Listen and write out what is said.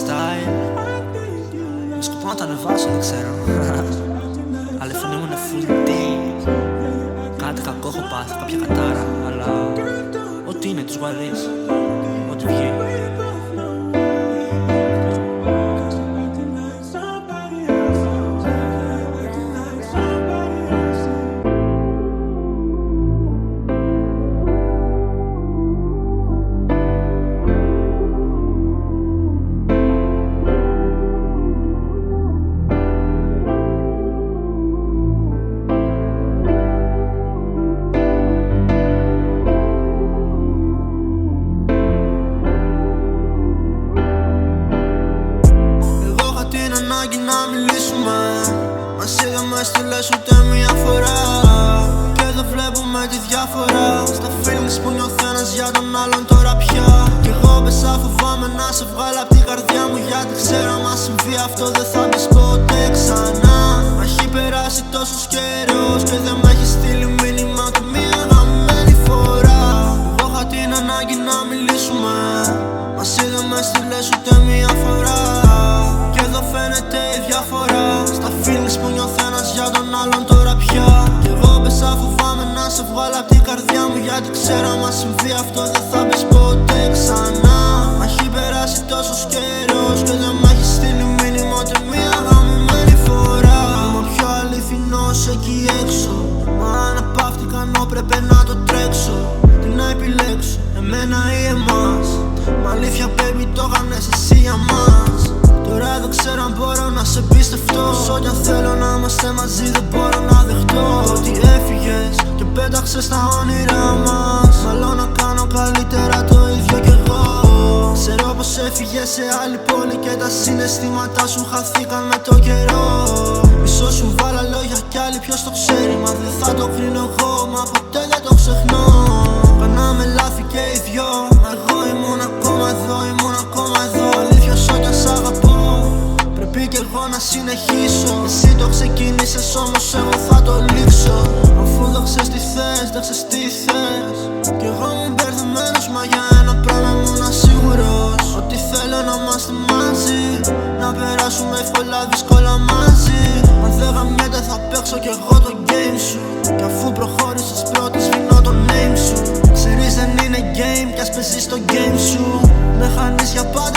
style. Με σκοπό να τα ανεβάσω, δεν ξέρω. Αλλά η φωνή μου είναι full deep. Κάτι κακό έχω πάθει, κάποια κατάρα. Αλλά ό,τι είναι τους γουαρείς, ό,τι βγει. Να μιλήσουμε, μας είδαμε στείλες ούτε μια φορά. Και εδώ βλέπουμε τη διάφορα στα feelings που νιώθει ένας για τον άλλον τώρα πια. Κι εγώ πέσα φοβάμαι να σε βγάλω απ' την καρδιά μου, γιατί ξέρω άμα συμβεί αυτό δεν θα μπεις ποτέ ξανά. Μα έχει περάσει τόσος καιρός και δεν με έχει στείλει μήνυμα ούτε μια γαμμένη φορά. Εγώ είχα την ανάγκη να μιλήσουμε, μας είδαμε στείλες ούτε μια φορά. Και εδώ φαίνεται η διαφορά στα feelings που νιώθει ένας για τον άλλον τώρα πια. Κι εγώ πέσα φοβάμαι να σε βγάλω απ' την καρδιά μου, γιατί ξέρω άμα συμβεί αυτό δεν θα μπεις ποτέ ξανά. Μα έχει περάσει τόσος καιρός και δεν μ' έχει στείλει μήνυμα ούτε μια γαμημένη φορά. Είμαι πιο αληθινός εκεί έξω, μα αν απ' αυτή κάνω πρέπει να το τρέξω. Τι να επιλέξω, εμένα ή εμάς? Μ' αλήθεια baby το κάνες εσύ για μας. Τώρα δεν ξέρω αν μπορώ να σε πιστευτώ. Όσο κι αν θέλω να είμαστε μαζί δεν μπορώ να δεχτώ ότι έφυγες και πέταξες τα όνειρά μας. Μάλλον να κάνω καλύτερα το ίδιο κι εγώ. Ξέρω πως έφυγες σε άλλη πόλη και τα συναισθήματά σου χαθήκαν με το καιρό. Ίσως σου βάλα λόγια κι άλλοι ποιος το ξέρει, μα δεν θα το κρίνω εγώ, μα ποτέ δεν το ξεχνώ. Κάναμε λάθη και οι δυο, εγώ ήμουν ακόμα εδώ, ήμουν ακόμα εδώ. Αλήθεια όσο κι αν σ' αγαπώ πρέπει κι εγώ να συνεχίσω. Εσύ το ξεκίνησες όμως εγώ θα το λήξω. Αφού δεν ξέρεις τι θες, δεν ξέρεις τι θες. Κι εγώ μου μπερδεμένος, μα για ένα πράγμα ήμουν σίγουρος, ότι θέλω να είμαστε μαζί, να περάσουμε εύκολα δύσκολα μαζί. Αν δεν γαμιέται θα παίξω κι εγώ το game σου. Κι αφού προχώρησες πρώτη σβήνω το name σου. Ξέρεις δεν είναι game κι ας παίζεις το game σου. Με χάνεις για πάντα